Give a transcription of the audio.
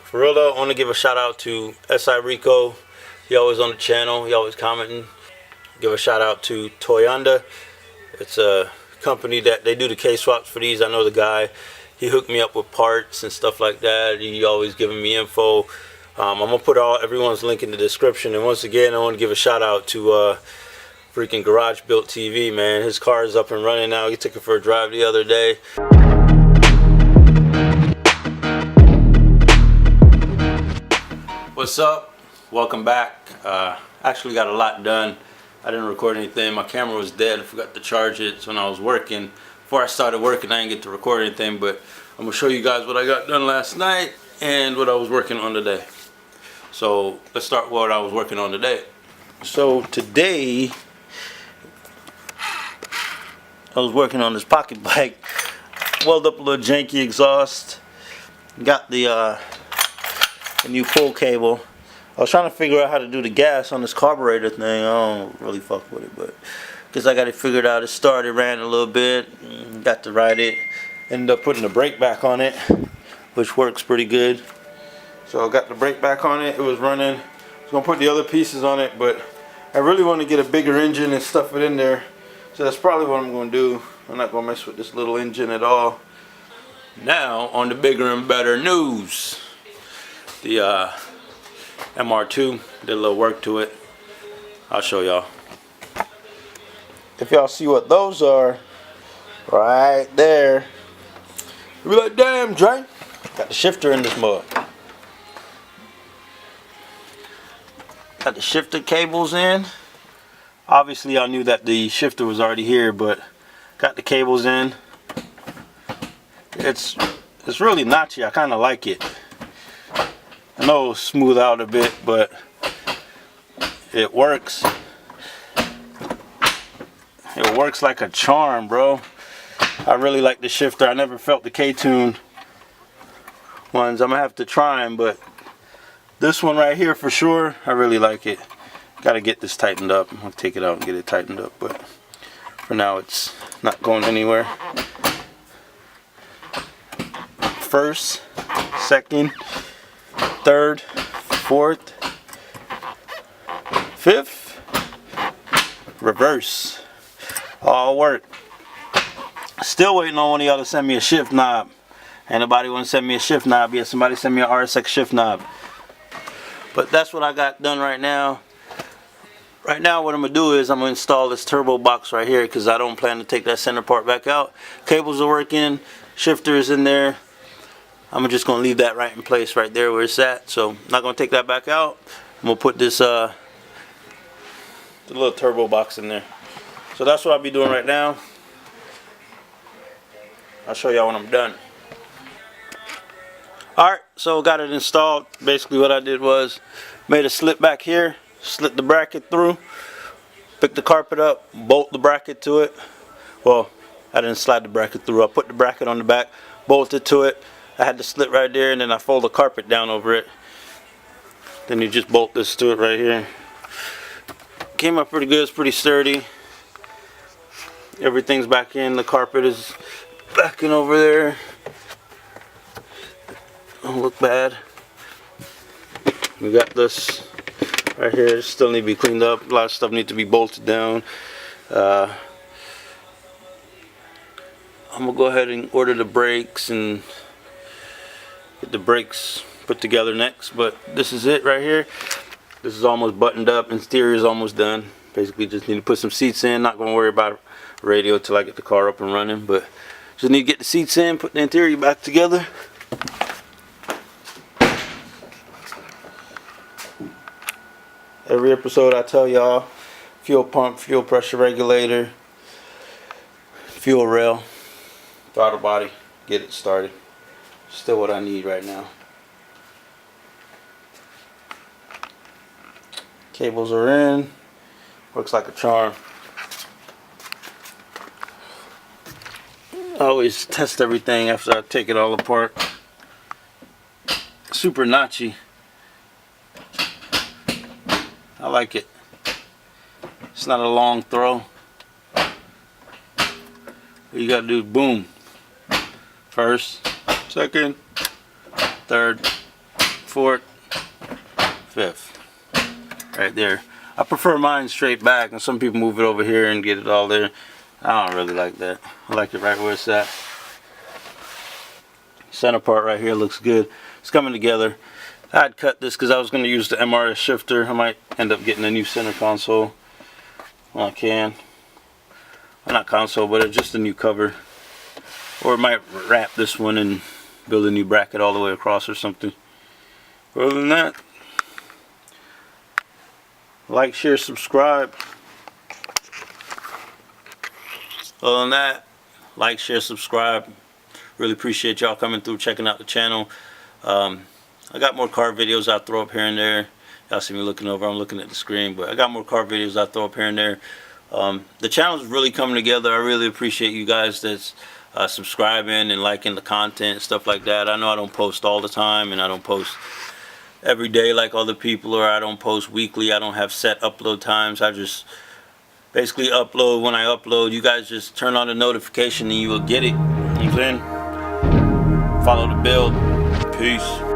For real though, I want to give a shout out to SI Ricko. He always on the channel, he always commenting. Give a shout out to Toyota. It's a company that they do the K-swaps for these. I know the guy. He hooked me up with parts and stuff like that. He always giving me info. I'm gonna put everyone's link in the description. And once again, I want to give a shout out to freaking Garage Built TV, man. His car is up and running now. He took it for a drive the other day. What's up? Welcome back. Actually got a lot done. I didn't record anything. My camera was dead. I forgot to charge it when I was working. Before I started working, I didn't get to record anything, but I'm gonna show you guys what I got done last night and what I was working on today. So let's start with what I was working on today. So today I was working on this pocket bike. Welded up a little janky exhaust. Got the new pull cable. I was trying to figure out how to do the gas on this carburetor thing. I don't really fuck with it, but because I got it figured out. It started, ran a little bit, got to ride it. Ended up putting the brake back on it, which works pretty good. So I got the brake back on it. It was running. I was gonna put the other pieces on it, but I really want to get a bigger engine and stuff it in there. So that's probably what I'm gonna do. I'm not gonna mess with this little engine at all. Now on the bigger and better news. The MR2 did a little work to it. I'll show y'all. If y'all see what those are right there, you'll be like, damn, Dre, got the shifter in this mug. Got the shifter cables in. Obviously I knew that the shifter was already here, but got the cables in. It's really notchy. I kind of like it. I know it'll smooth out a bit, but it works. It works like a charm, bro. I really like the shifter. I never felt the K-Tune ones. I'm gonna have to try them, but this one right here for sure, I really like it. Gotta get this tightened up. I'm gonna take it out and get it tightened up, but for now it's not going anywhere. First, second, third, fourth, fifth, reverse. All work. Still waiting on one of y'all to send me a shift knob. Ain't nobody want to send me a shift knob yet. Somebody send me an RSX shift knob. But that's what I got done right now. Right now what I'm going to do is I'm going to install this turbo box right here because I don't plan to take that center part back out. Cables are working. Shifter is in there. I'm just going to leave that right in place right there where it's at. So I'm not going to take that back out. I'm going to put this the little turbo box in there. So that's what I'll be doing right now. I'll show y'all when I'm done. Alright, so got it installed. Basically what I did was made a slit back here, slit the bracket through, pick the carpet up, bolt the bracket to it. Well, I didn't slide the bracket through. I put the bracket on the back, bolted to it. I had the slit right there, and then I fold the carpet down over it. Then you just bolt this to it right here. Came up pretty good. It's pretty sturdy. Everything's back in. The carpet is back in over there. Don't look bad. We got this right here. Still need to be cleaned up. A lot of stuff needs to be bolted down. I'm gonna go ahead and order the brakes and get the brakes put together next. But this is it right here. This is almost buttoned up. Interior is almost done. Basically just need to put some seats in. Not gonna worry about radio till I get the car up and running, but just need to get the seats in, put the interior back together. Every episode I tell y'all, fuel pump, fuel pressure regulator, fuel rail, throttle body, get it started. Still what I need right now. Cables are in, works like a charm. I always test everything after I take it all apart. Super notchy. I like it. It's not a long throw. What you gotta do is boom. First, second, third, fourth, fifth. Right there. I prefer mine straight back, and some people move it over here and get it all there. I don't really like that. I like it right where it's at. Center part right here looks good. It's coming together. I'd cut this because I was going to use the MRS shifter. I might end up getting a new center console when I can. Well, not console, but just a new cover. Or I might wrap this one and build a new bracket all the way across or something. Other than that, like, share, subscribe. Other than that, like, share, subscribe. Really appreciate y'all coming through, checking out the channel. I got more car videos I'll throw up here and there. Y'all see me looking over, I'm looking at the screen, but I got more car videos I'll throw up here and there. The channel's really coming together. I really appreciate you guys that's subscribing and liking the content and stuff like that. I know I don't post all the time, and I don't post every day like other people, or I don't post weekly. I don't have set upload times. I just basically upload when I upload. You guys just turn on the notification and you will get it. You know what I'm saying? Follow the bell. Peace.